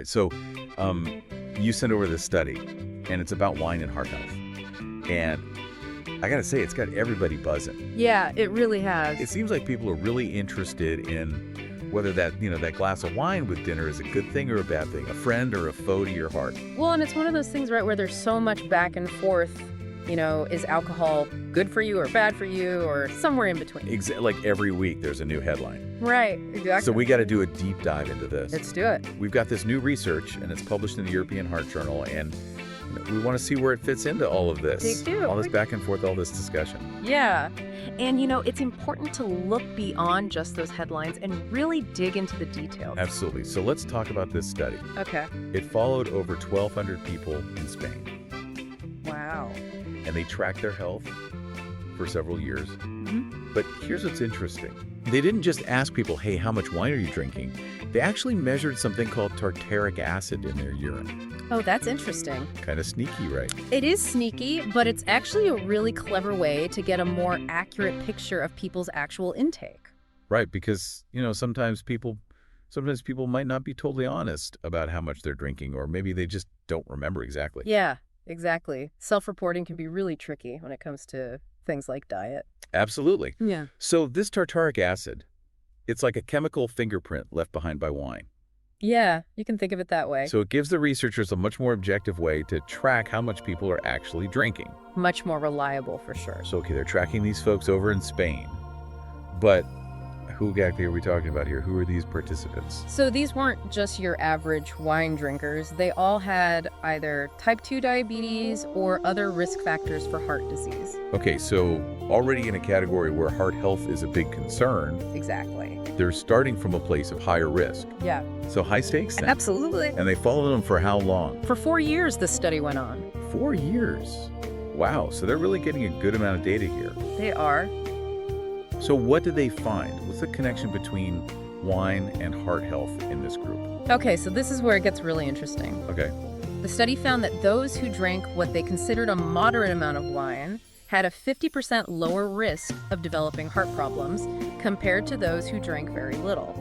right, so you sent over this study, and it's about wine and heart health. And I gotta say, it's got everybody buzzing. Yeah, it really has. It seems like people are really interested in whether that glass of wine with dinner is a good thing or a bad thing, a friend or a foe to your heart. Well, and it's one of those things, right, where there's so much back and forth. Is alcohol good for you or bad for you or somewhere in between? Like every week there's a new headline. Right, exactly. So we got to do a deep dive into this. Let's do it. We've got this new research, and it's published in the European Heart Journal, and we want to see where it fits into all of this. Me too. All this back and forth, all this discussion. Yeah. And, it's important to look beyond just those headlines and really dig into the details. Absolutely. So let's talk about this study. Okay. It followed over 1,200 people in Spain. Wow. And they tracked their health for several years. Mm-hmm. But here's what's interesting. They didn't just ask people, hey, how much wine are you drinking? They actually measured something called tartaric acid in their urine. Oh, that's interesting. Kind of sneaky, right? It is sneaky, but it's actually a really clever way to get a more accurate picture of people's actual intake. Right, because, sometimes people might not be totally honest about how much they're drinking, or maybe they just don't remember exactly. Yeah, exactly. Self-reporting can be really tricky when it comes to things like diet. Absolutely. Yeah. So this tartaric acid, it's like a chemical fingerprint left behind by wine. Yeah, you can think of it that way. So it gives the researchers a much more objective way to track how much people are actually drinking. Much more reliable, for sure. So, okay, they're tracking these folks over in Spain. But who exactly are we talking about here? Who are these participants? So these weren't just your average wine drinkers. They all had either type 2 diabetes or other risk factors for heart disease. Okay, so already in a category where heart health is a big concern. Exactly. They're starting from a place of higher risk. Yeah. So high stakes then? Absolutely. And they followed them for how long? For 4 years, this study went on. 4 years? Wow, so they're really getting a good amount of data here. They are. So what did they find? What's the connection between wine and heart health in this group? Okay, so this is where it gets really interesting. Okay. The study found that those who drank what they considered a moderate amount of wine had a 50% lower risk of developing heart problems compared to those who drank very little.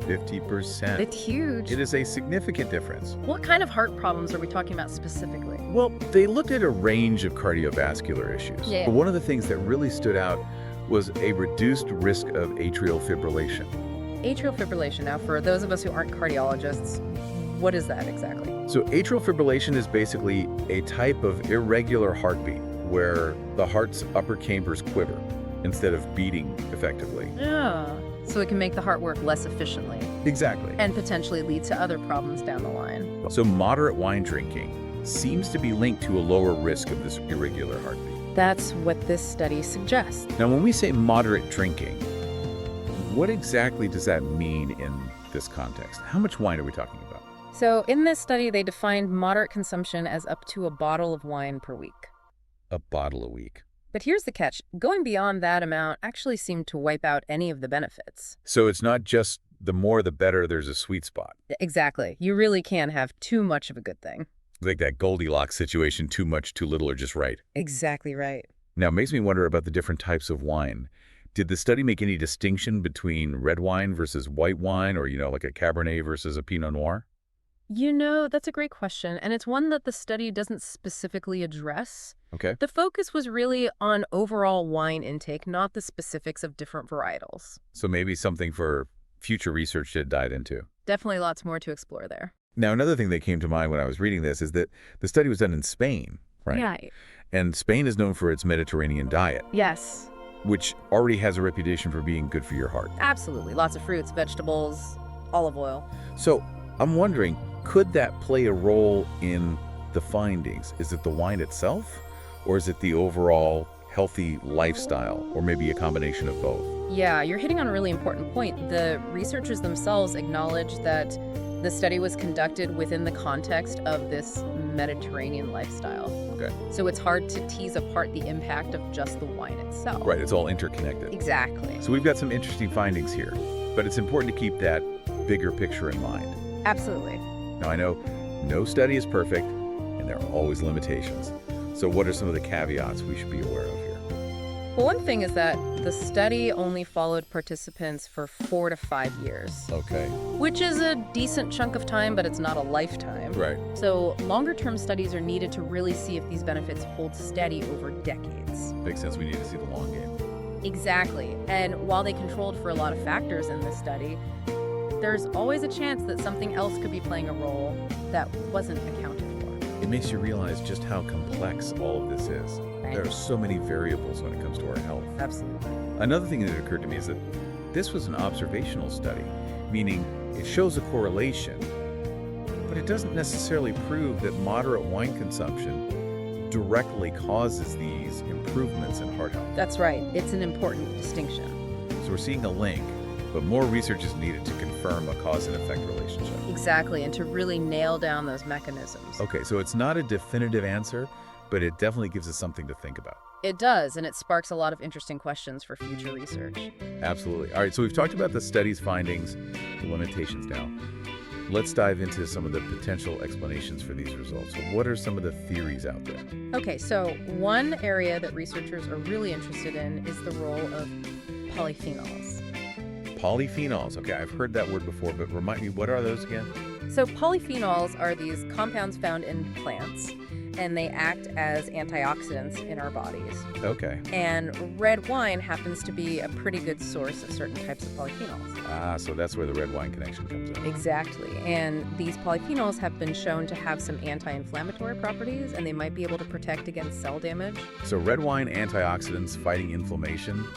50%. It's huge. It is a significant difference. What kind of heart problems are we talking about specifically? Well, they looked at a range of cardiovascular issues. Yeah. But one of the things that really stood out was a reduced risk of atrial fibrillation. Atrial fibrillation. Now, for those of us who aren't cardiologists, what is that exactly? So atrial fibrillation is basically a type of irregular heartbeat where the heart's upper chambers quiver instead of beating effectively. Yeah. So it can make the heart work less efficiently. Exactly. And potentially lead to other problems down the line. So moderate wine drinking seems to be linked to a lower risk of this irregular heartbeat. That's what this study suggests. Now, when we say moderate drinking, what exactly does that mean in this context? How much wine are we talking about? So in this study, they defined moderate consumption as up to a bottle of wine per week. A bottle a week. But here's the catch. Going beyond that amount actually seemed to wipe out any of the benefits. So it's not just the more the better, there's a sweet spot. Exactly. You really can have too much of a good thing. Like that Goldilocks situation, too much, too little, or just right. Exactly right. Now, it makes me wonder about the different types of wine. Did the study make any distinction between red wine versus white wine, or, like a Cabernet versus a Pinot Noir? That's a great question, and it's one that the study doesn't specifically address. Okay. The focus was really on overall wine intake, not the specifics of different varietals. So maybe something for future research to dive into. Definitely lots more to explore there. Now, another thing that came to mind when I was reading this is that the study was done in Spain, right? Yeah. And Spain is known for its Mediterranean diet. Yes. Which already has a reputation for being good for your heart. Absolutely. Lots of fruits, vegetables, olive oil. So I'm wondering, could that play a role in the findings? Is it the wine itself, or is it the overall healthy lifestyle, or maybe a combination of both? Yeah, you're hitting on a really important point. The researchers themselves acknowledge that the study was conducted within the context of this Mediterranean lifestyle. Okay. So it's hard to tease apart the impact of just the wine itself. Right, it's all interconnected. Exactly. So we've got some interesting findings here, but it's important to keep that bigger picture in mind. Absolutely. Now, I know no study is perfect, and there are always limitations. So what are some of the caveats we should be aware of here? Well, one thing is that the study only followed participants for 4 to 5 years. Okay. Which is a decent chunk of time, but it's not a lifetime. Right. So longer-term studies are needed to really see if these benefits hold steady over decades. Makes sense. We need to see the long game. Exactly. And while they controlled for a lot of factors in this study, there's always a chance that something else could be playing a role that wasn't accounted for. It makes you realize just how complex all of this is. Right. There are so many variables when it comes to our health. Absolutely. Another thing that occurred to me is that this was an observational study, meaning it shows a correlation, but it doesn't necessarily prove that moderate wine consumption directly causes these improvements in heart health. That's right. It's an important distinction. So we're seeing a link, but more research is needed to confirm a cause and effect relationship. Exactly, and to really nail down those mechanisms. Okay, so it's not a definitive answer, but it definitely gives us something to think about. It does, and it sparks a lot of interesting questions for future research. Absolutely. All right, so we've talked about the study's findings, the limitations now. Let's dive into some of the potential explanations for these results. So what are some of the theories out there? Okay, so one area that researchers are really interested in is the role of polyphenols. Polyphenols. Okay, I've heard that word before, but remind me, what are those again? So polyphenols are these compounds found in plants, and they act as antioxidants in our bodies. Okay. And red wine happens to be a pretty good source of certain types of polyphenols. Ah, so that's where the red wine connection comes in. Exactly. And these polyphenols have been shown to have some anti-inflammatory properties, and they might be able to protect against cell damage. So red wine, antioxidants, fighting inflammation.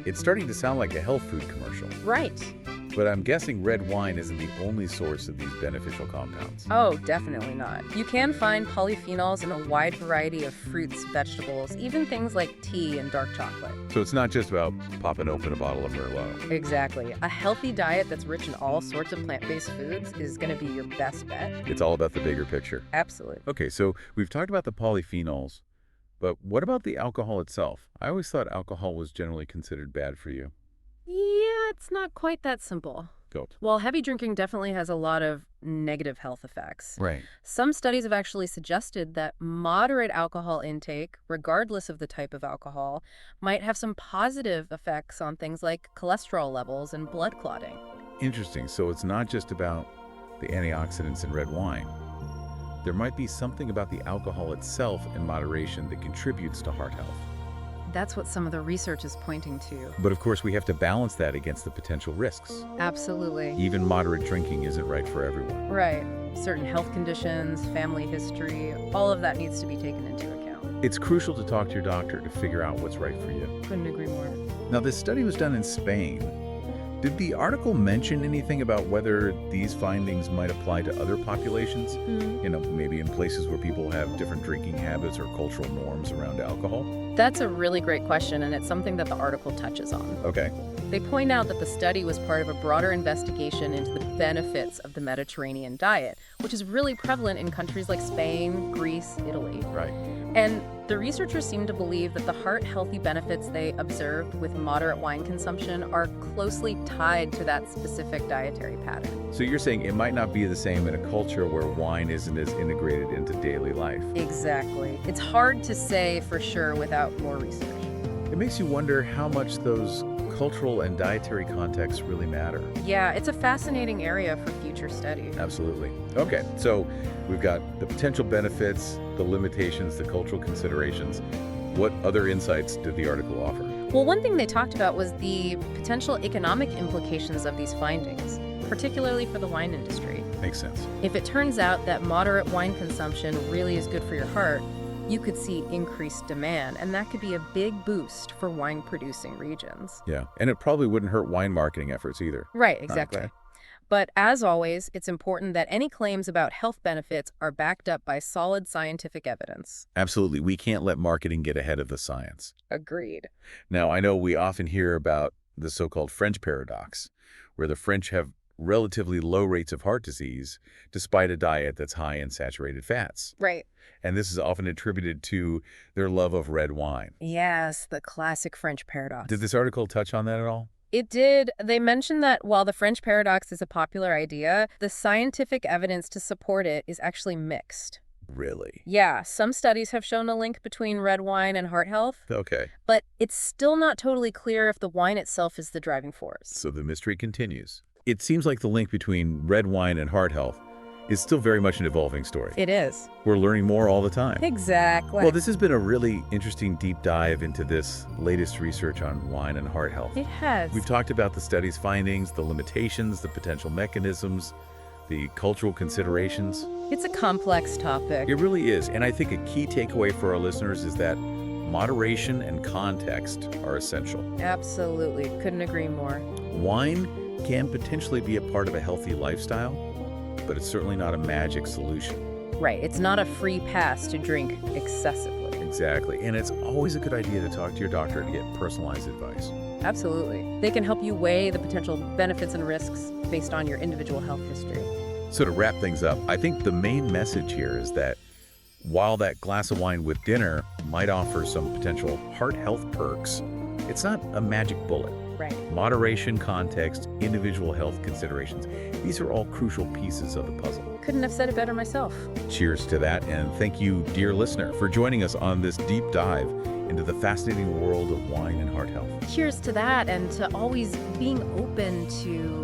It's starting to sound like a health food commercial. Right. But I'm guessing red wine isn't the only source of these beneficial compounds. Oh, definitely not. You can find polyphenols in a wide variety of fruits, vegetables, even things like tea and dark chocolate. So it's not just about popping open a bottle of Merlot. Exactly. A healthy diet that's rich in all sorts of plant-based foods is going to be your best bet. It's all about the bigger picture. Absolutely. Okay, so we've talked about the polyphenols, but what about the alcohol itself? I always thought alcohol was generally considered bad for you. Yeah, it's not quite that simple. Go. While heavy drinking definitely has a lot of negative health effects, Right. some studies have actually suggested that moderate alcohol intake, regardless of the type of alcohol, might have some positive effects on things like cholesterol levels and blood clotting. Interesting. So it's not just about the antioxidants in red wine. There might be something about the alcohol itself in moderation that contributes to heart health. That's what some of the research is pointing to. But of course, we have to balance that against the potential risks. Absolutely. Even moderate drinking isn't right for everyone. Right. Certain health conditions, family history, all of that needs to be taken into account. It's crucial to talk to your doctor to figure out what's right for you. Couldn't agree more. Now, this study was done in Spain. Did the article mention anything about whether these findings might apply to other populations? You know, maybe in places where people have different drinking habits or cultural norms around alcohol? That's a really great question, and it's something that the article touches on. Okay. They point out that the study was part of a broader investigation into the benefits of the Mediterranean diet, which is really prevalent in countries like Spain, Greece, Italy. Right. And the researchers seem to believe that the heart-healthy benefits they observed with moderate wine consumption are closely tied to that specific dietary pattern. So you're saying it might not be the same in a culture where wine isn't as integrated into daily life. Exactly. It's hard to say for sure without more research. It makes you wonder how much those cultural and dietary contexts really matter. Yeah, it's a fascinating area for future study. Absolutely. Okay, so we've got the potential benefits, the limitations, the cultural considerations. What other insights did the article offer? Well, one thing they talked about was the potential economic implications of these findings, particularly for the wine industry. Makes sense. If it turns out that moderate wine consumption really is good for your heart, you could see increased demand, and that could be a big boost for wine-producing regions. Yeah, and it probably wouldn't hurt wine marketing efforts either. Right, exactly. Okay. But as always, it's important that any claims about health benefits are backed up by solid scientific evidence. Absolutely. We can't let marketing get ahead of the science. Agreed. Now, I know we often hear about the so-called French paradox, where the French have relatively low rates of heart disease despite a diet that's high in saturated fats. Right. And this is often attributed to their love of red wine. Yes, the classic French paradox. Did this article touch on that at all? It did. They mentioned that while the French paradox is a popular idea, the scientific evidence to support it is actually mixed. Really? Yeah, some studies have shown a link between red wine and heart health, Okay. but it's still not totally clear if the wine itself is the driving force. So the mystery continues. It seems like the link between red wine and heart health is still very much an evolving story. It is. We're learning more all the time. Exactly. Well, this has been a really interesting deep dive into this latest research on wine and heart health. It has. We've talked about the study's findings, the limitations, the potential mechanisms, the cultural considerations. It's a complex topic. It really is. And I think a key takeaway for our listeners is that moderation and context are essential. Absolutely. Couldn't agree more. Wine can potentially be a part of a healthy lifestyle, but it's certainly not a magic solution. Right. It's not a free pass to drink excessively. Exactly. And it's always a good idea to talk to your doctor to get personalized advice. Absolutely. They can help you weigh the potential benefits and risks based on your individual health history. So to wrap things up, I think the main message here is that while that glass of wine with dinner might offer some potential heart health perks, it's not a magic bullet. Right. Moderation, context, individual health considerations, these are all crucial pieces of the puzzle. Couldn't have said it better myself. Cheers to that, and thank you, dear listener, for joining us on this deep dive into the fascinating world of wine and heart health. Cheers to that, and to always being open to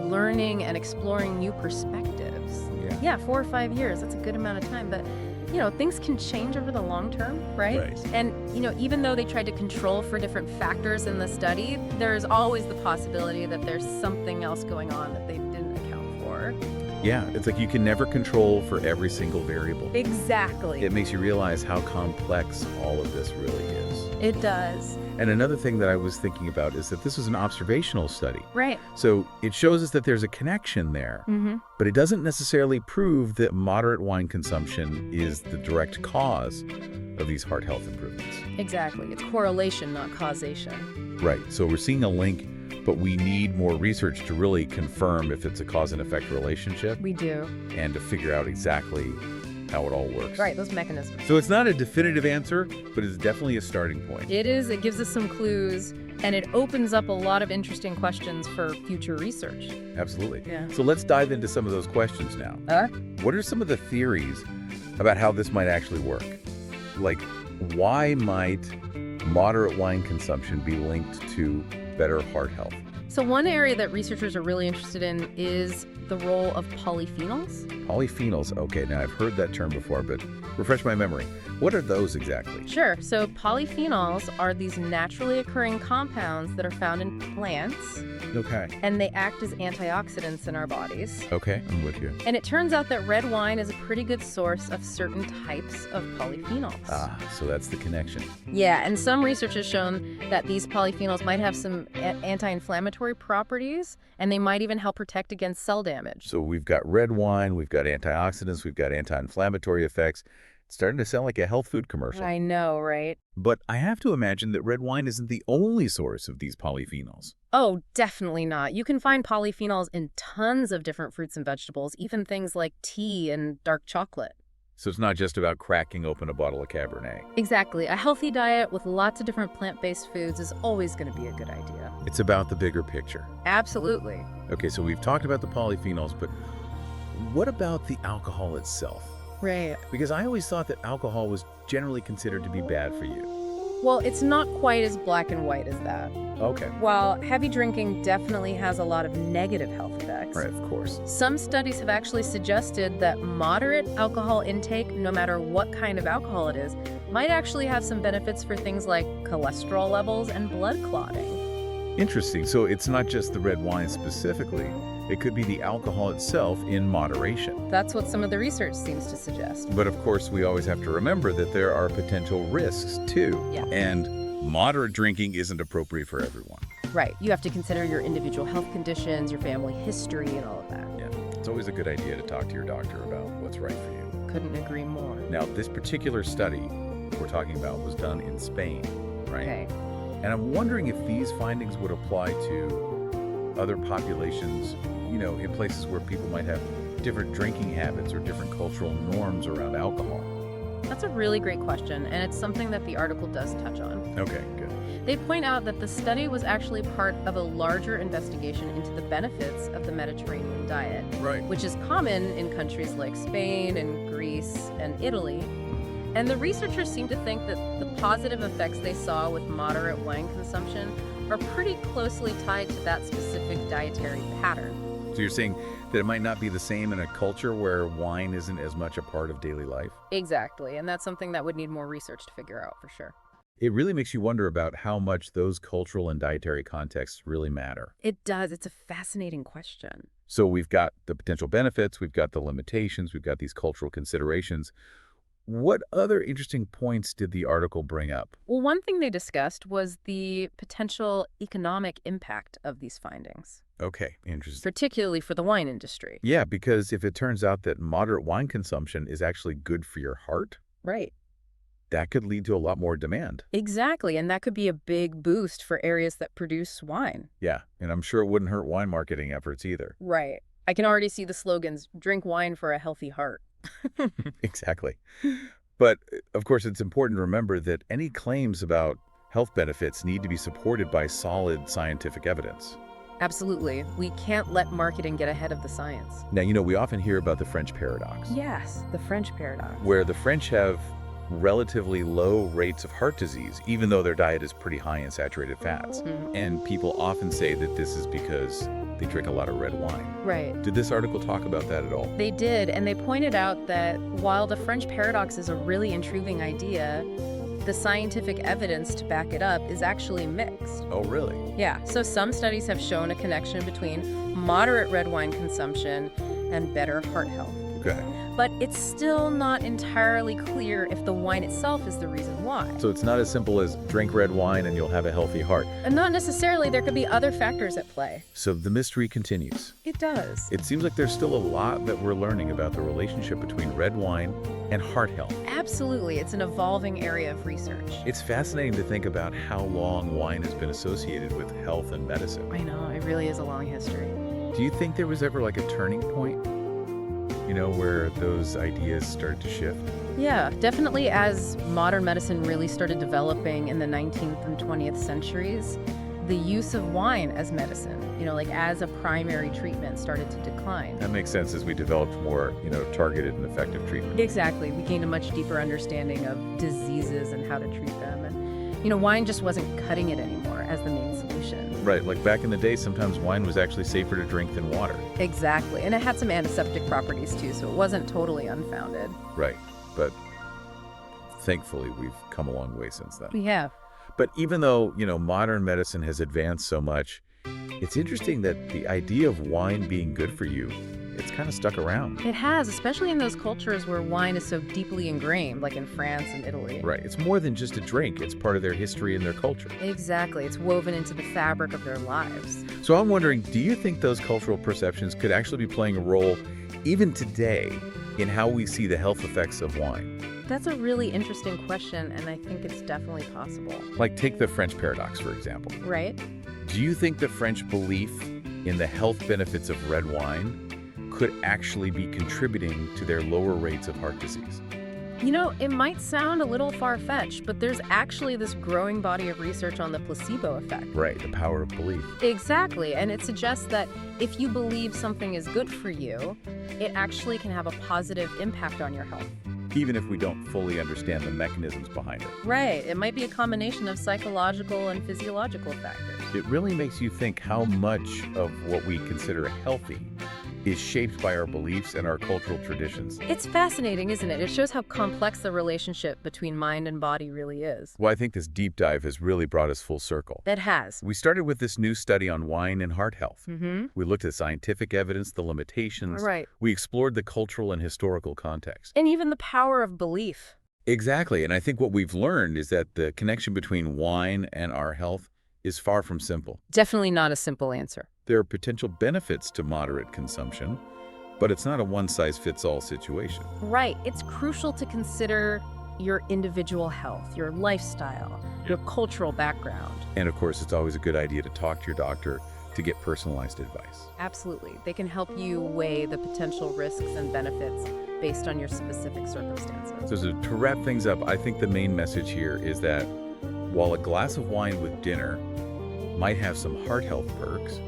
learning and exploring new perspectives. Yeah, 4 or 5 years, that's a good amount of time, but you know, things can change over the long term, right? Right. And, you know, even though they tried to control for different factors in the study, there's always the possibility that there's something else going on that they didn't account for. Yeah, it's like you can never control for every single variable. Exactly. It makes you realize how complex all of this really is. It does. And another thing that I was thinking about is that this was an observational study. Right. So it shows us that there's a connection there, but it doesn't necessarily prove that moderate wine consumption is the direct cause of these heart health improvements. Exactly. It's correlation, not causation. Right. So we're seeing a link, but we need more research to really confirm if it's a cause and effect relationship We do. and to figure out exactly how it all works. Right, those mechanisms. So it's not a definitive answer, but it's definitely a starting point. It is. It gives us some clues, and it opens up a lot of interesting questions for future research. Absolutely. Yeah. So let's dive into some of those questions now. What are some of the theories about how this might actually work? Like, why might moderate wine consumption be linked to better heart health? So one area that researchers are really interested in is the role of polyphenols. Polyphenols. Okay, now I've heard that term before, but refresh my memory. What are those exactly? Sure. So polyphenols are these naturally occurring compounds that are found in plants, Okay. and they act as antioxidants in our bodies. Okay, I'm with you. And it turns out that red wine is a pretty good source of certain types of polyphenols. Ah, so that's the connection. Yeah, and some research has shown that these polyphenols might have some anti-inflammatory properties, and they might even help protect against cell damage. So we've got red wine, we've got antioxidants, we've got anti-inflammatory effects. It's starting to sound like a health food commercial. I know, right? But I have to imagine that red wine isn't the only source of these polyphenols. Oh, definitely not. You can find polyphenols in tons of different fruits and vegetables, even things like tea and dark chocolate. So it's not just about cracking open a bottle of Cabernet. Exactly. A healthy diet with lots of different plant-based foods is always going to be a good idea. It's about the bigger picture. Absolutely. Okay, so we've talked about the polyphenols, but what about the alcohol itself? Right. Because I always thought that alcohol was generally considered to be bad for you. Well, it's not quite as black and white as that. Okay. While heavy drinking definitely has a lot of negative health effects, Right, of course. some studies have actually suggested that moderate alcohol intake, no matter what kind of alcohol it is, might actually have some benefits for things like cholesterol levels and blood clotting. Interesting. So it's not just the red wine specifically. It could be the alcohol itself in moderation. That's what some of the research seems to suggest. But of course, we always have to remember that there are potential risks too. Yeah. And moderate drinking isn't appropriate for everyone. Right. You have to consider your individual health conditions, your family history, and all of that. Yeah. It's always a good idea to talk to your doctor about what's right for you. Couldn't agree more. Now, this particular study we're talking about was done in Spain, right? Okay. And I'm wondering if these findings would apply to other populations, you know, in places where people might have different drinking habits or different cultural norms around alcohol. That's a really great question, and it's something that the article does touch on. Okay, good. They point out that the study was actually part of a larger investigation into the benefits of the Mediterranean diet, Right. which is common in countries like Spain and Greece Greece, and Italy. And the researchers seem to think that the positive effects they saw with moderate wine consumption are pretty closely tied to that specific dietary pattern. So you're saying that it might not be the same in a culture where wine isn't as much a part of daily life? Exactly, and that's something that would need more research to figure out for sure. It really makes you wonder about how much those cultural and dietary contexts really matter. It does. It's a fascinating question. So we've got the potential benefits, we've got the limitations, we've got these cultural considerations. What other interesting points did the article bring up? Well, one thing they discussed was the potential economic impact of these findings. Okay, interesting. Particularly for the wine industry. Yeah, because if it turns out that moderate wine consumption is actually good for your heart, right, that could lead to a lot more demand. Exactly, and that could be a big boost for areas that produce wine. Yeah, and I'm sure it wouldn't hurt wine marketing efforts either. Right. I can already see the slogans, drink wine for a healthy heart. Exactly. But, of course, it's important to remember that any claims about health benefits need to be supported by solid scientific evidence. Absolutely. We can't let marketing get ahead of the science. Now, we often hear about the French paradox. Yes, the French paradox. Where the French have relatively low rates of heart disease, even though their diet is pretty high in saturated fats. Mm-hmm. And people often say that this is because they drink a lot of red wine. Right. Did this article talk about that at all? They did, and they pointed out that while the French paradox is a really intriguing idea, the scientific evidence to back it up is actually mixed. Oh, really? Yeah, so some studies have shown a connection between moderate red wine consumption and better heart health. Okay. But it's still not entirely clear if the wine itself is the reason why. So it's not as simple as drink red wine and you'll have a healthy heart. And not necessarily. There could be other factors at play. So the mystery continues. It does. It seems like there's still a lot that we're learning about the relationship between red wine and heart health. Absolutely. It's an evolving area of research. It's fascinating to think about how long wine has been associated with health and medicine. I know. It really is a long history. Do you think there was ever like a turning point? Where those ideas started to shift? Yeah, definitely as modern medicine really started developing in the 19th and 20th centuries, the use of wine as medicine, as a primary treatment started to decline. That makes sense as we developed more, targeted and effective treatment. Exactly. We gained a much deeper understanding of diseases and how to treat them. And, wine just wasn't cutting it anymore as the main solution. Right, like back in the day, sometimes wine was actually safer to drink than water. Exactly, and it had some antiseptic properties too, so it wasn't totally unfounded. Right, but thankfully we've come a long way since then. We have. But even though, modern medicine has advanced so much, it's interesting that the idea of wine being good for you, it's kind of stuck around. It has, especially in those cultures where wine is so deeply ingrained, like in France and Italy. Right. It's more than just a drink. It's part of their history and their culture. Exactly. It's woven into the fabric of their lives. So I'm wondering, do you think those cultural perceptions could actually be playing a role, even today, in how we see the health effects of wine? That's a really interesting question, and I think it's definitely possible. Like, take the French paradox, for example. Right. Do you think the French belief in the health benefits of red wine could actually be contributing to their lower rates of heart disease? It might sound a little far-fetched, but there's actually this growing body of research on the placebo effect. Right, the power of belief. Exactly, and it suggests that if you believe something is good for you, it actually can have a positive impact on your health. Even if we don't fully understand the mechanisms behind it. Right, it might be a combination of psychological and physiological factors. It really makes you think how much of what we consider healthy is shaped by our beliefs and our cultural traditions. It's fascinating, isn't it? It shows how complex the relationship between mind and body really is. Well, I think this deep dive has really brought us full circle. It has. We started with this new study on wine and heart health. Mm-hmm. We looked at scientific evidence, the limitations. Right. We explored the cultural and historical context. And even the power of belief. Exactly. And I think what we've learned is that the connection between wine and our health is far from simple. Definitely not a simple answer. There are potential benefits to moderate consumption, but it's not a one-size-fits-all situation. Right. It's crucial to consider your individual health, your lifestyle, your cultural background. And of course, it's always a good idea to talk to your doctor to get personalized advice. Absolutely. They can help you weigh the potential risks and benefits based on your specific circumstances. So to wrap things up, I think the main message here is that while a glass of wine with dinner might have some heart health perks,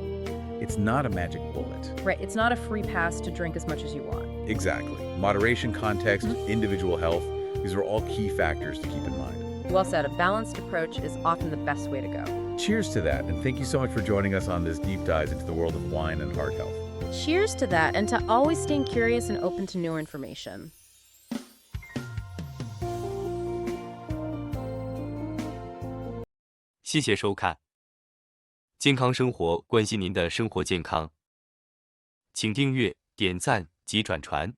it's not a magic bullet. Right. It's not a free pass to drink as much as you want. Exactly. Moderation, context, individual health, these are all key factors to keep in mind. Well said. A balanced approach is often the best way to go. Cheers to that, and thank you so much for joining us on this deep dive into the world of wine and heart health. Cheers to that, and to always staying curious and open to newer information. 谢谢收看，健康生活关心您的生活健康，请订阅、点赞及转传。